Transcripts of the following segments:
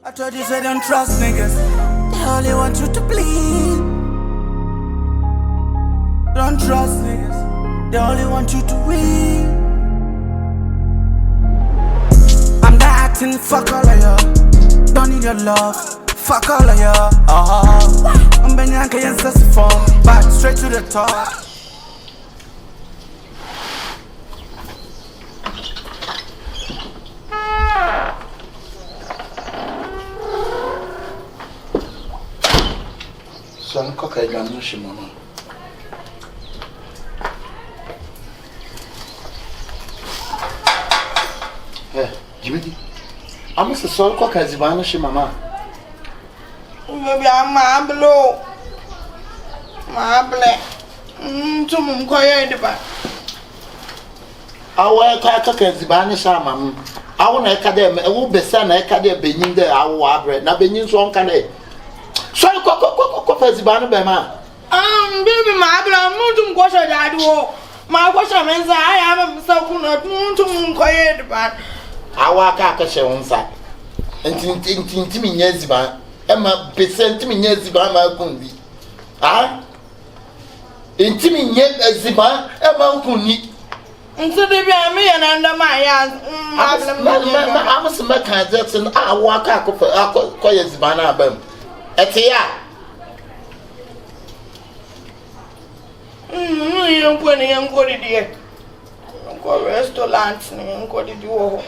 I told you say don't trust niggas. They only want you to bleed. Don't trust niggas. They only want you to win. I'm not acting, fuck all of y'all. Don't need your love, fuck all of y'all. I'm Benyanka and Sassifon, back straight to the top. Son cocker gun, no shimmer. Gyemiidi, I must have sold cocker as Ivanish, mamma. Maybe I'm below my black. To mum quiet about Our cocker as Ivanish, mamma. I want to academy, a wool be son, academy being there, our bread, not being so can they. So, cocker as Ivana, baby, my blood, moon to wash a dad. My washer means I am so good to mum quiet about our cocker on Zack. And Tintimi Yeziba, Emma Besent me Yeziba, my Kundi. Ah? Intimi Yeziba, Emma Kundi. And so they be a man under my hands. I must make a Jackson. I walk out of a Koyazibana Bem. Etia. You don't put any young body dear. Go restaurants and go to do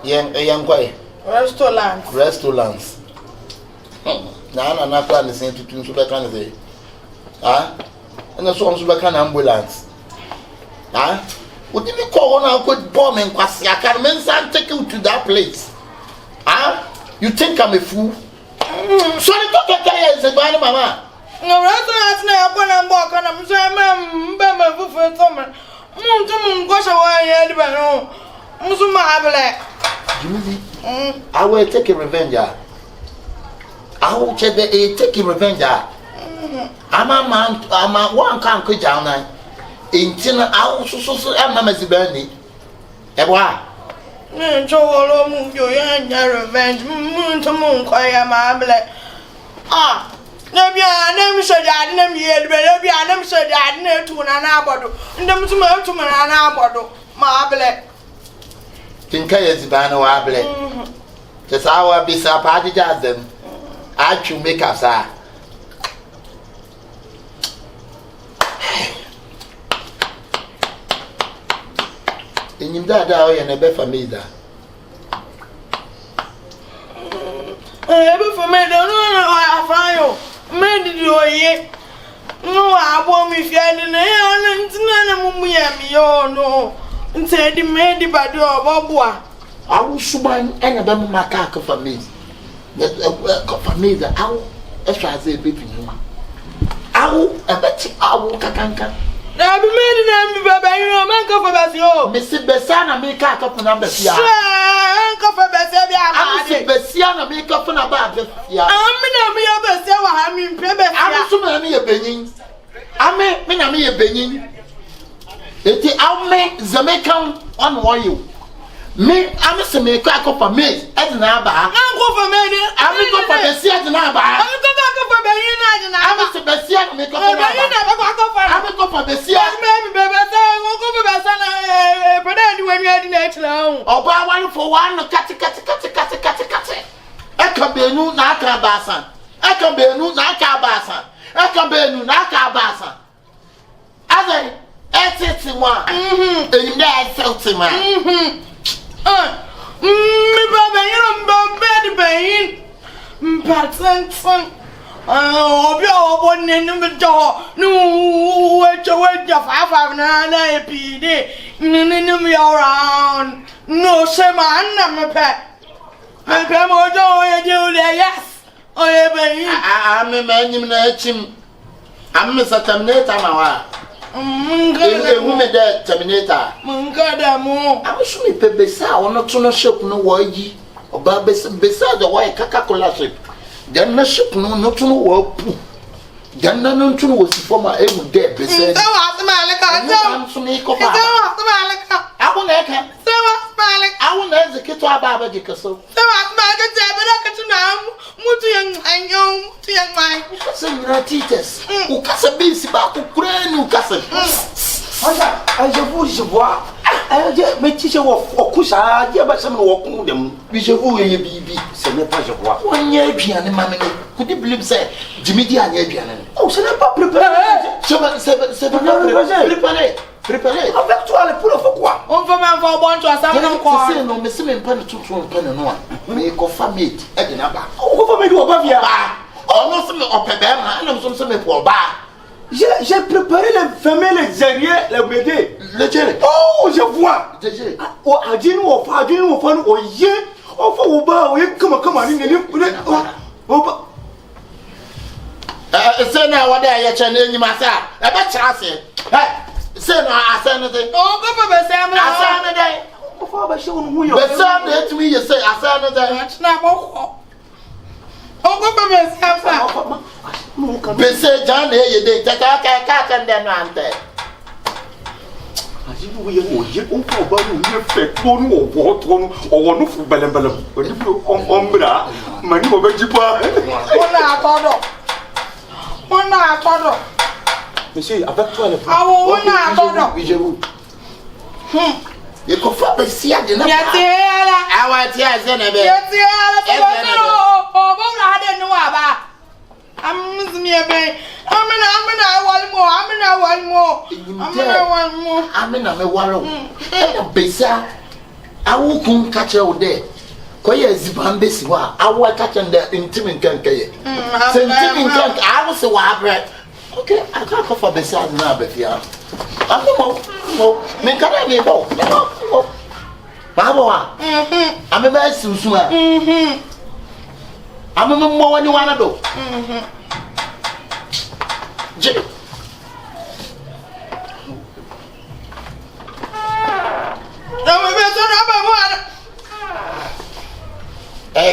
Young boy. Restaurants. Now, I'm not planning to say to Subacan. Ah? And the song Subacan ambulance. Ah? What did you call on our good bomb and Quasia? Can men take you to that place? Ah? You think I'm a fool? Sorry, is a bad mamma. No restaurants now when I'm walking. I'm saying, Bama for summer. Moon goes away, Edibano. Musuma black. Gyemiidi, I will take a revenge. I will take a revenge. I'm a man, I'm a one can't quit down. In Tina, I also so Mamma's Bernie. Ewa. Joe, move your revenge. Moon to moon, quiet my black. Ah, no, be a name said I didn't hear, but be a name said I didn't to an abado. And them to my to an abado, my black. Think I is Bano Able. Just our be so party jazz them. I should make us. In him that hour and a bed for me. Ever for me, don't know I find you. Made you yet. No, I won't be feeling it. No. Said the made by your Bobwa. I will suban and a bamboo macaque for me. For me, the owl, as far as a baby. Owl, a bet owl cacanca. Now be made in a man for Basio. Mrs. Bessana make up for number. Uncle for Bessia. I say Bessiana make up for about the year. I'm in Pebble. I'm so many a benin. I mean, a benin. Eti aume Jamaican on oil. Me, I'm a semi crack up for me. Edinaba. I'm go for me. I'm go for the sea Edinaba. I'm go for Bayina. I'm a Sebastian make up. I'm go for the sea. Maybe go for Bassana. But when you are in the or buy one for one. Catty. Akabenu Naka Basan. Akabenu Naka Basan. Akabenu Naka Basan. As I it's one. And that's something, man. Me, Baba, you don't bed pain. Patson. Oh, you're one in the door. No, wait your 5 PD. Me around. No, Sam, I'm a pet. I come over, you there, yes. Oh, yeah, I'm a man, you know, him. I'm Mr. Terminator. Woman that Terminator. Munkadamo. I wish me Pebesa or not to ship no way. Or beside the white Coca-Cola ship. Then no ship no to no work. Then none to was for my every day. Beside I'm to make up. I won't let her. I won't let the kid to our Baba Dickerson. So I get to young man. Some teachers who cast a busy back, who couldn't castle. I suppose you walk. I just make teacher or Kusha, dear, but some walk them. We shall woo ye be, said the pleasure. 1 year piano, mammy. Could you believe, say, Gyemiidi and Piano? Oh, so I'm prepare. 7 prepare. I'm back to all the pull of a quack. On for man for 1 to a 7 quarter. No, Miss Simon Penny to pen and 1. Make a family at the number. Oh, for me to above your bar. Almost some of a bam, and some for bar. J'ai préparé les familles derrière le bébé. Oh, je vois. Oh, Adine ou Fadine ou Fan ou Ye. Oh, for Oba, we come on in the Oba. Say now what I are chanting, Massa. I bet Chassis. Say now, I send it. Oh, go for the same. I send it. Oh, Father, show me your son. To me, you say, I send it. That's not more. Oh, go for the same. Say, John, here you did. Take a cat and then one day. As you will, you won't go about your fat one or what one or one of Belembello. When you go on Ombra, money over Jipa. One hour. Monsieur, avec toi, I will. You can find the sea at the number. I want to ask any bit. I'm me a bit. I'm in a wallow. Besa, I will come catch you there. Koye Zibambesi wa, I will catch and the intimate canke. Sentiment can't, I was a wabret. Okay, I can't go for the side now, but yeah. I'm no more. Make a name. Baba, I'm a man soon. I'm a more when you want to do.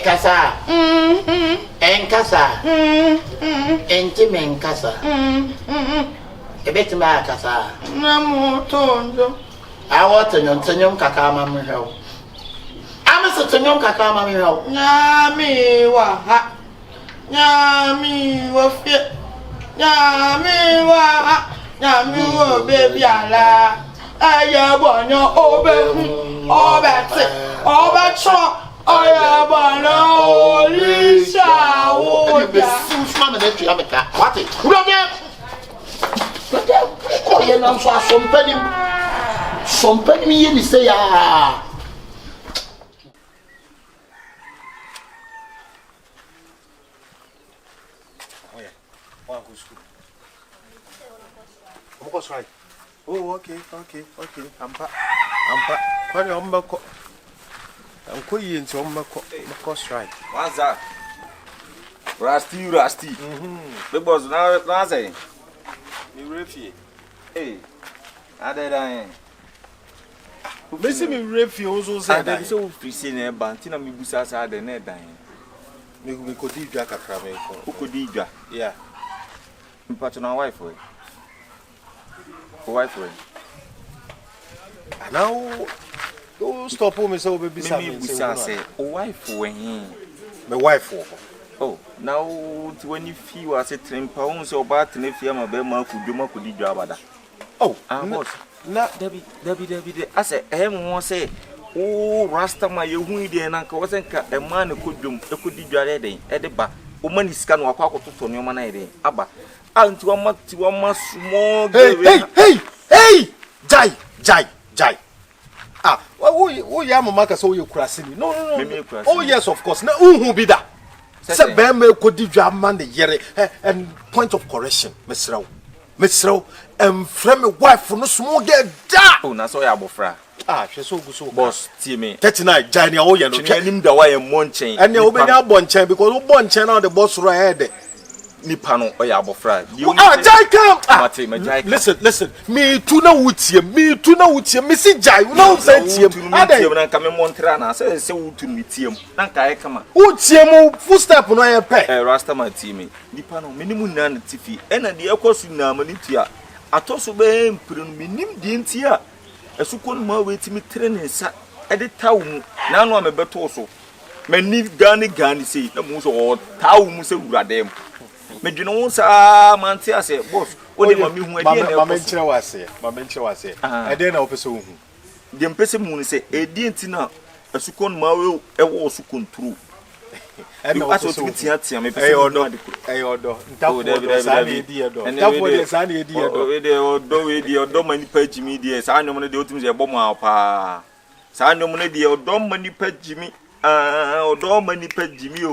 Casa, Encasa, Entimencasa, a bit of my casa. No more tones. I want to know Tenyon Kakama Mill. I'm a Tenyon Kakama Mill. Yami, what? Yami, what fit? Yami, what? Yami, baby, Allah. I want your over. I am an only child. What it? Some penny in the say, ah. Oh, yeah. One good school. What's right? Oh, okay. I'm back. Quite a number. I'm going into my cost right. What's that? Rusty. The boss now saying, you refuse. Hey, I did I. Missing me refuse, said that so free seen a bantina me busas had the net dying. We could eat Jack a crabbe. Who could eat Jack? Yeah. But on our wife way. Wife way. Now. Don't stop me so baby. Say, wife when my wife. Oh, now when you feel as a £10 or bat and if you am a bear mouth could do more could job. Oh, not Debbie. I said, I won't say, oh, Rasta, my young and uncle wasn't a man who could do a good day at the bar. Woman is can walk out to your man. Abba, and to a month small. Hey, Jai. Ah, oh, Yamaka, so you crossing. No. Oh, yes, of course. Now, who be that? Say, Bambo could do job man the year and point of correction, Miss Rowe, and frame a wife from no small get that. Oh, that's all I have fra. Ah, she's so good, so boss, Timmy. 39, Johnny, oh, you know, him the way and one chain. And you'll be now one chain because one chain on the boss right. Nipano or Yabofra. Jai, listen. Me too know with you. Missy Jai, you know, said him. I come in Montana, say, so to meet him. Nanka, come on. What's your full step on a pay? Rasta, my team. Nipano, minimum nan tiffy, and the Echoes in Namanitia. I told so bam, put on minim dintia. A second more way to me training at the town. Now I'm a better also. many Gani say, no more or Tau Musa Radem. Medino sa Mantia say, boss, what did Mamma was say, I didn't know so. The Empress Moon say, a dintina, a Sukon Mario, a war Sukun true. And I was with Yatia, maybe I order, Gyemiidi, I know the ultimate bomber pa. I know the Odom money pet Jimmy, Odom money pet Jimmy.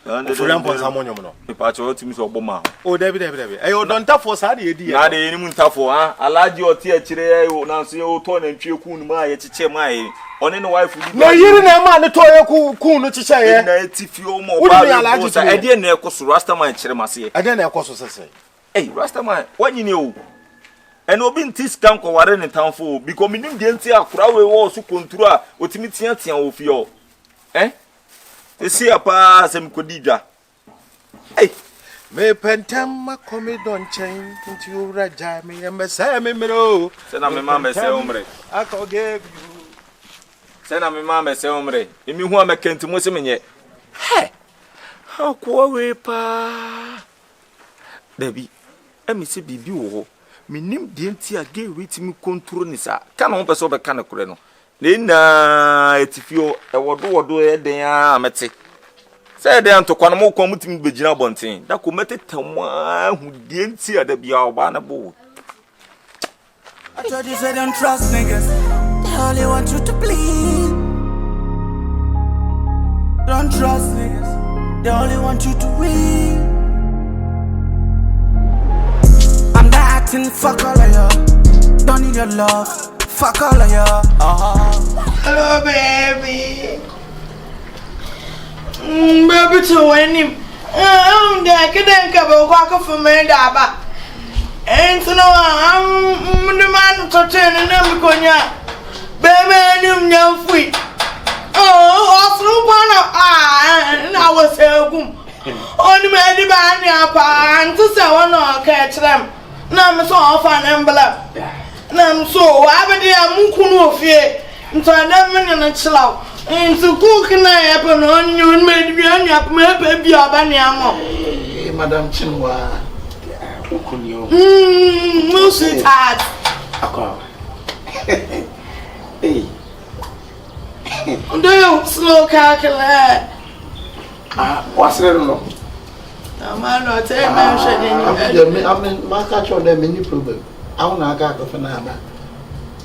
And the lamp was Harmonium. The patch of Tims or Bomber. Oh, David, I don't tap for Sadi idea. I didn't tap for, I like your tear today, Nancy O'Ton and Kyekyeku, my Chichemai. On any wife, no, you didn't have the toy cool to say, if you more, I didn't know Rasta my Cheremasi. I didn't know say. Hey, Rasta my, what you know? And Obin Tis can go in town for because we didn't get a crowd was who control what imitating of you. Eh? They see a pass and Kodija. Hey, may Pentama come don't change into Raja me and Messam Miro. Send me mamma Sembre. I can give you. Send me mamma Sembre. If you want me to Muslim yet. Hey, how quarry pa Debbie, let me see Bibu. Minim dienti age wetimi control ni sa kana ho pese obeka na kure no le na etifio e wodo e den a mete say den antokwa no mo kwa mutimi begina bonten da ko mete tamwa hu dienti ada bia oba na bo. I told you say don't trust niggas, they only want you to bleed. Don't trust niggas, they only want you to win. Fuck all of you, don't need your love. Fuck all of you. Hello, baby. Baby, to win him. I couldn't cover walk for me, Daba. And so now I'm the man to turn and I'm going to baby, I'm young feet. Oh, and I was a boom. Only made the band, and to say, no, catch them. I'm so often envelope. I'm so I be there Mukuno fear. And so I never in chill out. And so cook and I happen on you and made me on your baby or Banyamo. Madam Chinwa. Mukunio. No sweetheart. Hey. Do you slow calculate? What's the I'm not mentioning. I mean, my catch on them any problem. I want to get off an hour.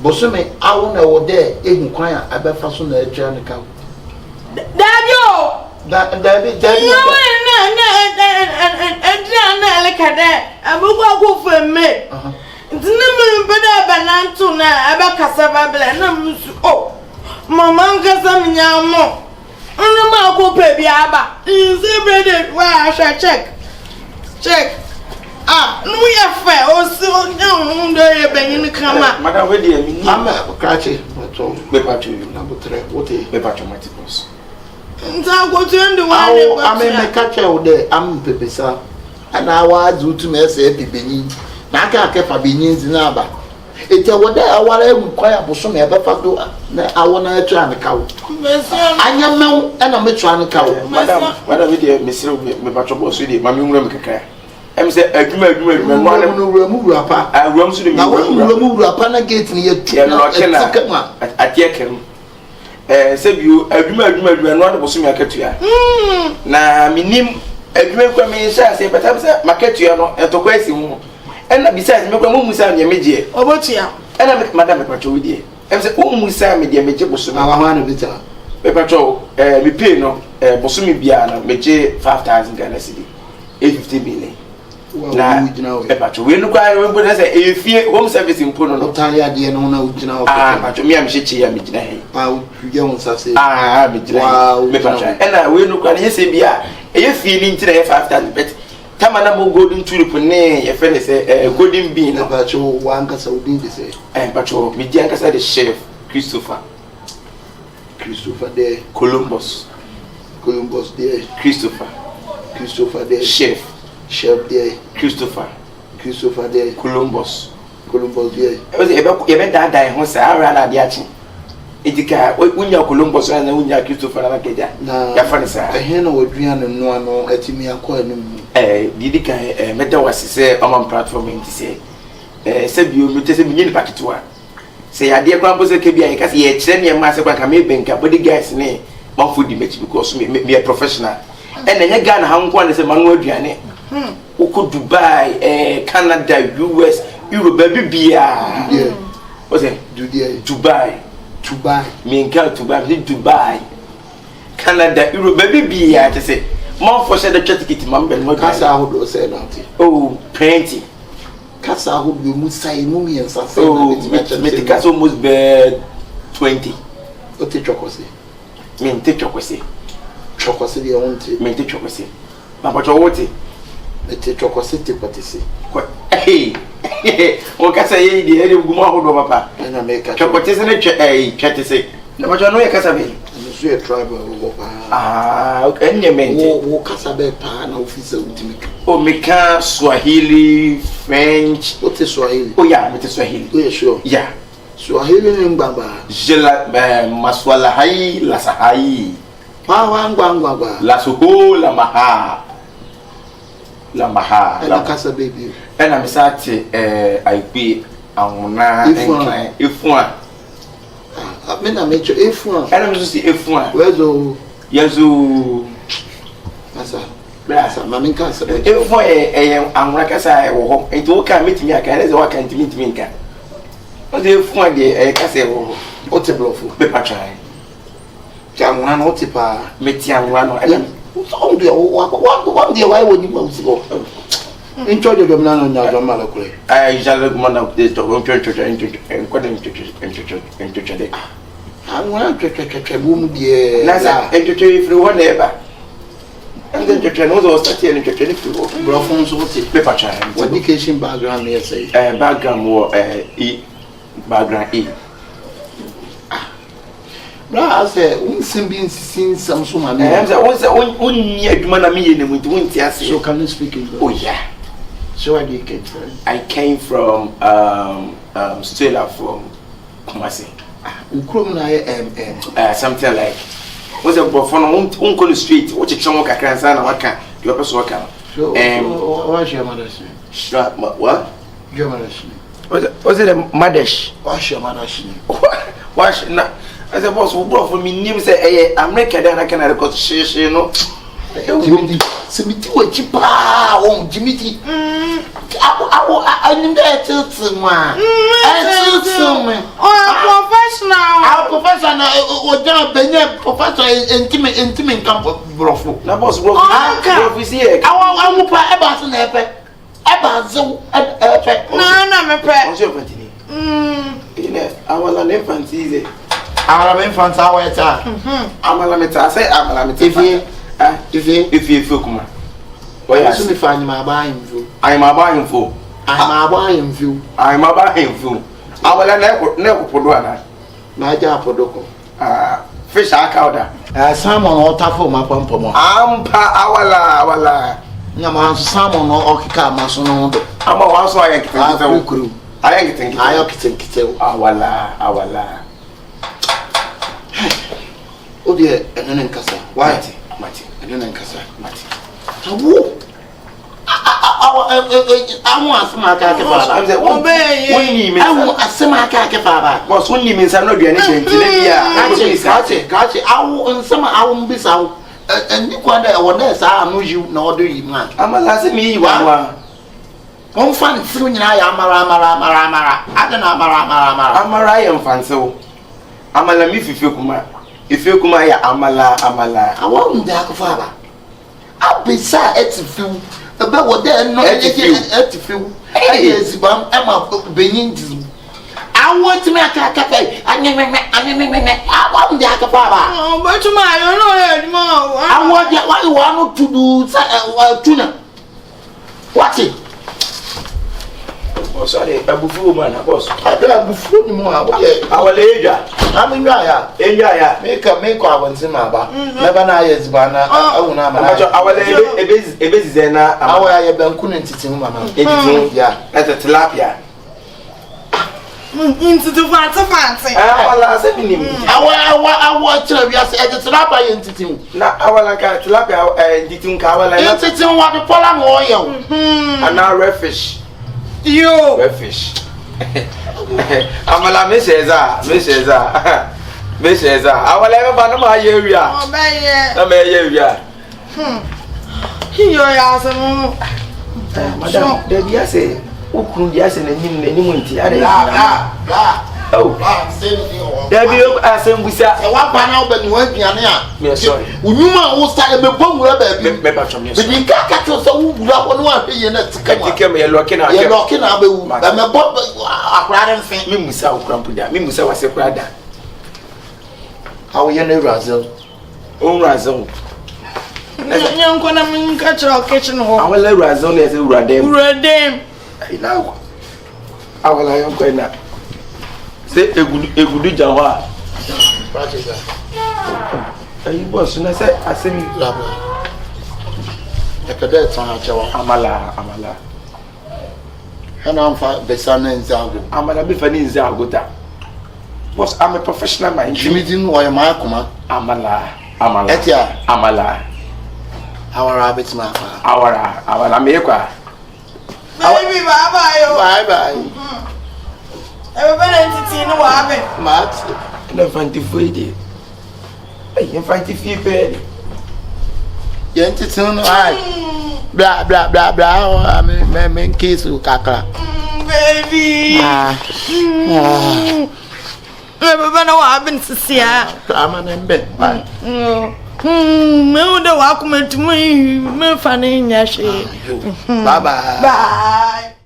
Bosume, I want to go there, even quiet. I bet for soon the journey come. Daddy, I'm go for me. It's never better than Antuna, about Cassava Blenheim. Oh, Mamma Casamino. I'm go baby Abba. Is it where I shall check? Ah, no, we are fair. Also, no, they're banging the camera. Madam, where do you mean? I'm a catchy, but all paper to you, number 3. What a paper to my tippers. And I go to the one I mean, my catcher there, I'm Pepesa. And I was due to me say, Pipini. Now I can't keep a beans in Abba. It's a what I want to inquire for some ever. I want to try the cow. I am now, and I'm trying to cow. Madam, what are we there, Miss Patrobos with it? Mammy Rumka. I'm saying, I remove Rapa. I run to the remove Rapana gate near at Yekem. Said you, I remember and what was my catia. Now, minim, I remember me, say, but I'm saying, my catia, and to question. And besides, make a woman's son, your media. Oh, what's here? And I make Madame Patrol with you. I'm saying, oh, we say, media, make it was our man of it. Patrol, we pay no, Bosumi Biana, make 5,000 Ghana City, 850 billion. Now, you know, Patrol, we look at if you home service in Puno, no Talia, dear, no, you know, Patrol, me, I'm shitty, I'm midnight. I'll go say, ah, midnight. And I will look at his ABR, if you need to have 5,000 bet. Tamana mo golden tulip ne your friend say a golden bean about you one cassa would say and but you median cassa the chef Christopher there Columbus there Christopher there chef there Christopher there Columbus there was a die who say I ran at the action Itika unya Columbus na unya Christopher na keja ya fanisa ehe na wadua no ano atimi akọ anum didika meta wasise on platform nti se bio mete se minyi paketwa se yade kwa mboze ke bia ka se ye kire ne ma se kwa ka me benka body guys ne ma food match because me a professional and enya Ghana ha nko na se manu aduane uko Dubai Canada US Europe bibia what's it Dubai minka Dubai Canada Europe bibia te se ma for say the ticket man ben mo kasa ahodo say that oh plenty kasa ahodo mu sai mu mi ensa say me te kasa almost be 20 o te chokose me te chokose de onte me te chokose ma pa chowote me te chokose te patisi hey o kasa ye di e gumo ahodo papa na me ka chokote se ne twete se na pa no ye kasa be so ye tribal wo pa okay nyamente wo kasa be pa na office ultimate o meka Swahili French o te Swahili oh yeah me te Swahili oh yeah sure yeah Swahili ni ngbagba jela maswala hai la sahai wa ngwa la suho la maha la kasa baby ena misati aipi amuna ifua me na mecho ifua ena misusi ifua wezo yezu asa mami kasa ifua amuna kasa wo ho enti wo ka metimi aka ene ze wa ka ntimi nka o de ifua de kasa wo ho o te blofo be patrai jamuna no te pa meti amuna no ena so ndio wa ndio wa woni ma usigo incho de domna no nya do mala kule jale gumana de to incho de amuna twe bu mu de nasa incho ifri wona eba and then no so start here incho ifri wo blofo so te paper chai education background no say background wo background bra say unsim bi nsisin sam so ma me say unni adwuma na me ye nemu nti wonti ase so can you speak English? Oh yeah. So where do you came from? I came from straight up from Kumasi. Ukrom na something like what's a bofon on the street what you chomo kakra nsa na waka you person waka. So what's your mother's name? What? Your mother's name. Was it a Madesh? What's your mother's name? Wash na as a boss who brought for me name say America then I can record she no. Gyemiidi semiti wa chipa Gyemiidi anim da tiltuma professional o ja benye professor intime nkan brofo na boss brofo see e awu pa e ba se na epe e ba zo epe na me pe o se fantini ine awala ne fantize awala me fanta aweta amala meta say amala meta if kuma oya so me fa ni ma ba himfo I'm about him awala na podo ana na ja podoko fish akauda salmon o tafo ma pampomo ampa awala nya ma salmon o okika ma so no do ama wa so ayen kitin kuru ayen kitin awala o de enen nkasa why mati enen nkasa mati tawo awu asema aka ke baba awu asema aka ke baba boss wonni min sa no duane denti le bia kache awu nsema awu mbisa awu eni kwanda e wona sa anu yi na odo yi ma amala se mi yi wa on fan siru nyina ya amara adana amara ya mfansewo amala mi fife kuma ya amala awu nda ko baba abisa etifiu ebe wo de no etifiu ezibam ema benin dizu awo timi aka fe anyememe awo ndi aka fa ba betuma yo no he ma awo de wa no tudu tuna wati o sorry abufu man boss abufu ni mo awoye awale eja aminwa ya meka abontima ba meba na ya ezibana awuna amana awale ebezize na awo ya banku ntiti mu mama editin ya tilapia Into the fancy. Awala se binim. Awa chere wi ase e de trapa ye ntitim. Na awala ka tilapia nditim ka awala. Ntitim wa de pola ngo ye. Ana refish. Yo. Refish. Amala me sheza. Awala e ba na ma ye wia. Oh be ye. Na me ye wia. Yo ya se mo. Madam, there be say ukun dia se nanim nti are. La. Oh. There be asembusa. E wa ba na obani wa aduane a. Me sorry. Unyuma wo sta e be bomura ba bi. Me ba chom me. Bi ka ka cho so wu bura ko no ahwe ye na tika ma. Tika me ye loki na. Ye loki na ba wu. Ba me bo akrade mfe. Me musa ukrampu da. Me musa wase krada. How ye na Brazil? O Brazil. Nyanko na minka chiro kitchen ho. Awala Brazil na se uradem. Uradem. Ina. Awala yanko na. Se egudu jawa. Practice. Ayi boss na se asemi Labo. E kada tan ha chewa. amala. Hana amfa besana nzago. Amala be fani nza agota. Boss, I'm a professional man. Gyemiidi no ye ma akoma. Amala. Etia. Amala. Awara betima fa. Awara me kwa. Baby bye yo. Bye. Everybody entity no wa be. Mat. Na fanti foide. Ay, fanti fi pe. Ye ntiti no ai. Bla. Me kisu kakra. Baby. Everybody no wa be nsisia. Ama na mbe. Bye. Me ude wa kuma tumi me fane nya she. Bye. Bye.